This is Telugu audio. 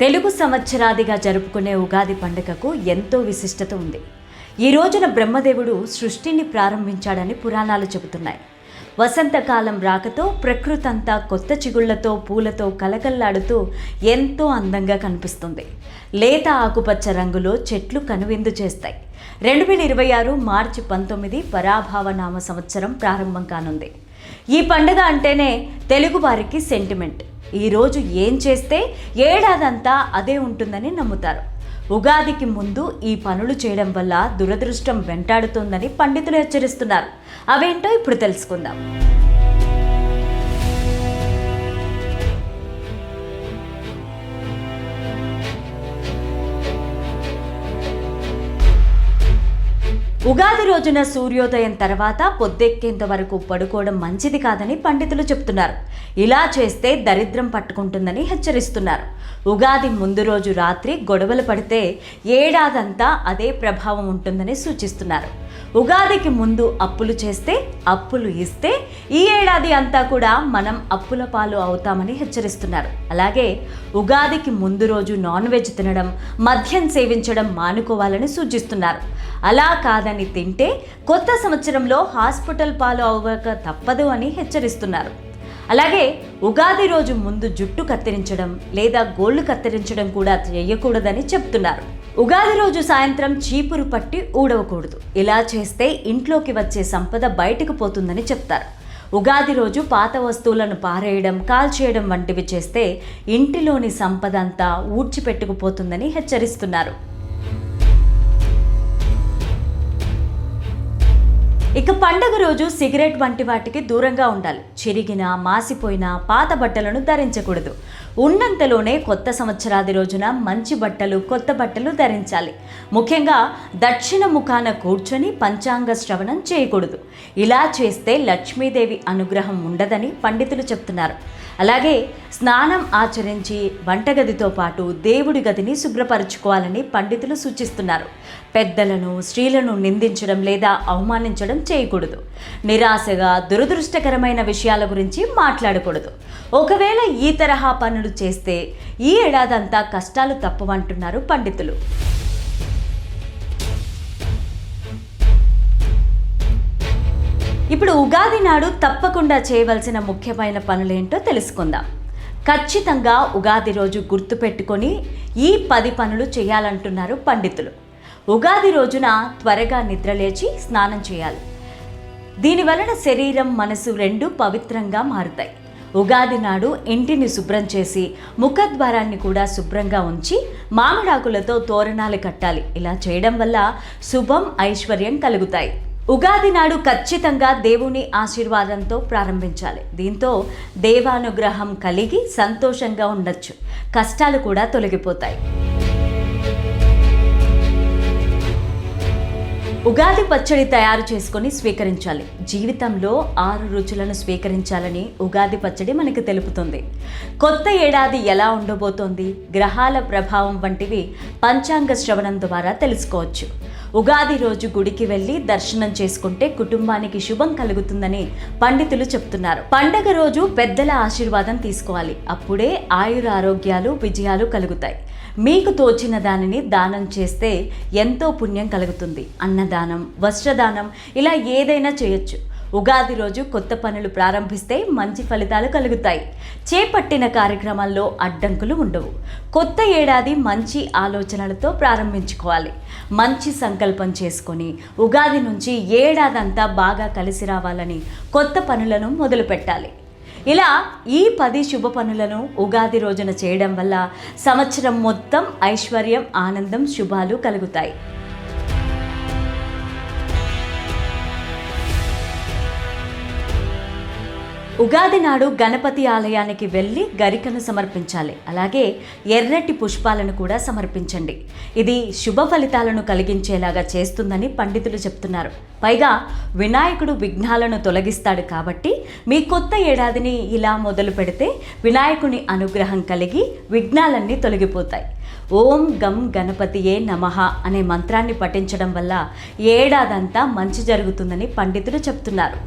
తెలుగు సంవత్సరాదిగా జరుపుకునే ఉగాది పండుగకు ఎంతో విశిష్టత ఉంది. ఈ రోజున బ్రహ్మదేవుడు సృష్టిని ప్రారంభించాడని పురాణాలు చెబుతున్నాయి. వసంతకాలం రాకతో ప్రకృతి అంతా కొత్త చిగుళ్లతో పూలతో కలకల్లాడుతూ ఎంతో అందంగా కనిపిస్తుంది. లేత ఆకుపచ్చ రంగులో చెట్లు కనువిందు చేస్తాయి. 2026 మార్చి 19 పరాభావనామ సంవత్సరం ప్రారంభం కానుంది. ఈ పండుగ అంటేనే తెలుగు వారికి సెంటిమెంట్. ఈరోజు ఏం చేస్తే ఏడాదంతా అదే ఉంటుందని నమ్ముతారు. ఉగాదికి ముందు ఈ పనులు చేయడం వల్ల దురదృష్టం వెంటాడుతోందని పండితులు హెచ్చరిస్తున్నారు. అవేంటో ఇప్పుడు తెలుసుకుందాం. ఉగాది రోజున సూర్యోదయం తర్వాత పొద్దెక్కేంత వరకు పడుకోవడం మంచిది కాదని పండితులు చెప్తున్నారు. ఇలా చేస్తే దరిద్రం పట్టుకుంటుందని హెచ్చరిస్తున్నారు. ఉగాది ముందు రోజు రాత్రి గొడవలు పడితే ఏడాదంతా అదే ప్రభావం ఉంటుందని సూచిస్తున్నారు. ఉగాదికి ముందు అప్పులు చేస్తే, అప్పులు ఇస్తే ఈ ఏడాది అంతా కూడా మనం అప్పుల పాలు అవుతామని హెచ్చరిస్తున్నారు. అలాగే ఉగాదికి ముందు రోజు నాన్ వెజ్ తినడం, మద్యం సేవించడం మానుకోవాలని సూచిస్తున్నారు. అలా కాదని తింటే కొత్త సంవత్సరంలో హాస్పిటల్ పాలు అవ్వక తప్పదు అని హెచ్చరిస్తున్నారు. అలాగే ఉగాది రోజు ముందు జుట్టు కత్తిరించడం లేదా గోళ్లు కత్తిరించడం కూడా చేయకూడదని చెప్తున్నారు. ఉగాది రోజు సాయంత్రం చీపురు పట్టి ఊడవకూడదు. ఇలా చేస్తే ఇంట్లోకి వచ్చే సంపద బయటకు పోతుందని చెప్తారు. ఉగాది రోజు పాత వస్తువులను పారేయడం, కాల్చేయడం వంటివి చేస్తే ఇంటిలోని సంపద అంతా ఊడ్చిపెట్టుకుపోతుందని హెచ్చరిస్తున్నారు. ఇక పండుగ రోజు సిగరెట్ వంటి వాటికి దూరంగా ఉండాలి. చిరిగిన, మాసిపోయిన పాత బట్టలను ధరించకూడదు. ఉన్నంతలోనే కొత్త సంవత్సరాది రోజున మంచి బట్టలు, కొత్త బట్టలు ధరించాలి. ముఖ్యంగా దక్షిణ ముఖాన కూర్చొని పంచాంగ శ్రవణం చేయకూడదు. ఇలా చేస్తే లక్ష్మీదేవి అనుగ్రహం ఉండదని పండితులు చెప్తున్నారు. అలాగే స్నానం ఆచరించి వంటగదితో పాటు దేవుడి గదిని శుభ్రపరచుకోవాలని పండితులు సూచిస్తున్నారు. పెద్దలను, స్త్రీలను నిందించడం లేదా అవమానించడం చేయకూడదు. నిరాశగా దురదృష్టకరమైన విషయాల గురించి మాట్లాడకూడదు. ఒకవేళ ఈ తరహా పనులు చేస్తే ఈ ఏడాదంతా కష్టాలు తప్పవంటున్నారు పండితులు. ఇప్పుడు ఉగాది నాడు తప్పకుండా చేయవలసిన ముఖ్యమైన పనులేంటో తెలుసుకుందాం. ఖచ్చితంగా ఉగాది రోజు గుర్తుపెట్టుకొని ఈ 10 పనులు చేయాలంటున్నారు పండితులు. ఉగాది రోజున త్వరగా నిద్రలేచి స్నానం చేయాలి. దీనివలన శరీరం, మనసు రెండూ పవిత్రంగా మారుతాయి. ఉగాది నాడు ఇంటిని శుభ్రం చేసి ముఖద్వారాన్ని కూడా శుభ్రంగా ఉంచి మామిడాకులతో తోరణాలు కట్టాలి. ఇలా చేయడం వల్ల శుభం, ఐశ్వర్యం కలుగుతాయి. ఉగాది నాడు ఖచ్చితంగా దేవుని ఆశీర్వాదంతో ప్రారంభించాలి. దీంతో దేవానుగ్రహం కలిగి సంతోషంగా ఉండొచ్చు. కష్టాలు కూడా తొలగిపోతాయి. ఉగాది పచ్చడి తయారు చేసుకొని స్వీకరించాలి. జీవితంలో 6 రుచులను స్వీకరించాలని ఉగాది పచ్చడి మనకు తెలుపుతుంది. కొత్త ఏడాది ఎలా ఉండబోతోంది, గ్రహాల ప్రభావం వంటివి పంచాంగ శ్రవణం ద్వారా తెలుసుకోవచ్చు. ఉగాది రోజు గుడికి వెళ్ళి దర్శనం చేసుకుంటే కుటుంబానికి శుభం కలుగుతుందని పండితులు చెప్తున్నారు. పండగ రోజు పెద్దల ఆశీర్వాదం తీసుకోవాలి. అప్పుడే ఆయుర ఆరోగ్యాలు, విజయాలు కలుగుతాయి. మీకు తోచిన దానిని దానం చేస్తే ఎంతో పుణ్యం కలుగుతుంది. అన్నదానం, వస్త్రదానం ఇలా ఏదైనా చేయొచ్చు. ఉగాది రోజు కొత్త పనులు ప్రారంభిస్తే మంచి ఫలితాలు కలుగుతాయి. చేపట్టిన కార్యక్రమాల్లో అడ్డంకులు ఉండవు. కొత్త ఏడాది మంచి ఆలోచనలతో ప్రారంభించుకోవాలి. మంచి సంకల్పం చేసుకొని ఉగాది నుంచి ఏడాదంతా బాగా కలిసి రావాలని కొత్త పనులను మొదలు పెట్టాలి. ఇలా ఈ 10 శుభ పనులను ఉగాది రోజున చేయడం వల్ల సంవత్సరం మొత్తం ఐశ్వర్యం, ఆనందం, శుభాలు కలుగుతాయి. ఉగాది నాడు గణపతి ఆలయానికి వెళ్ళి గరికను సమర్పించాలి. అలాగే ఎర్రటి పుష్పాలను కూడా సమర్పించండి. ఇది శుభ ఫలితాలను కలిగించేలాగా చేస్తుందని పండితులు చెప్తున్నారు. పైగా వినాయకుడు విఘ్నాలను తొలగిస్తాడు కాబట్టి మీ కొత్త ఏడాదిని ఇలా మొదలు పెడితే వినాయకుని అనుగ్రహం కలిగి విఘ్నాలన్నీ తొలగిపోతాయి. ఓం గం గణపతియే నమః అనే మంత్రాన్ని పఠించడం వల్ల ఏడాదంతా మంచి జరుగుతుందని పండితులు చెప్తున్నారు.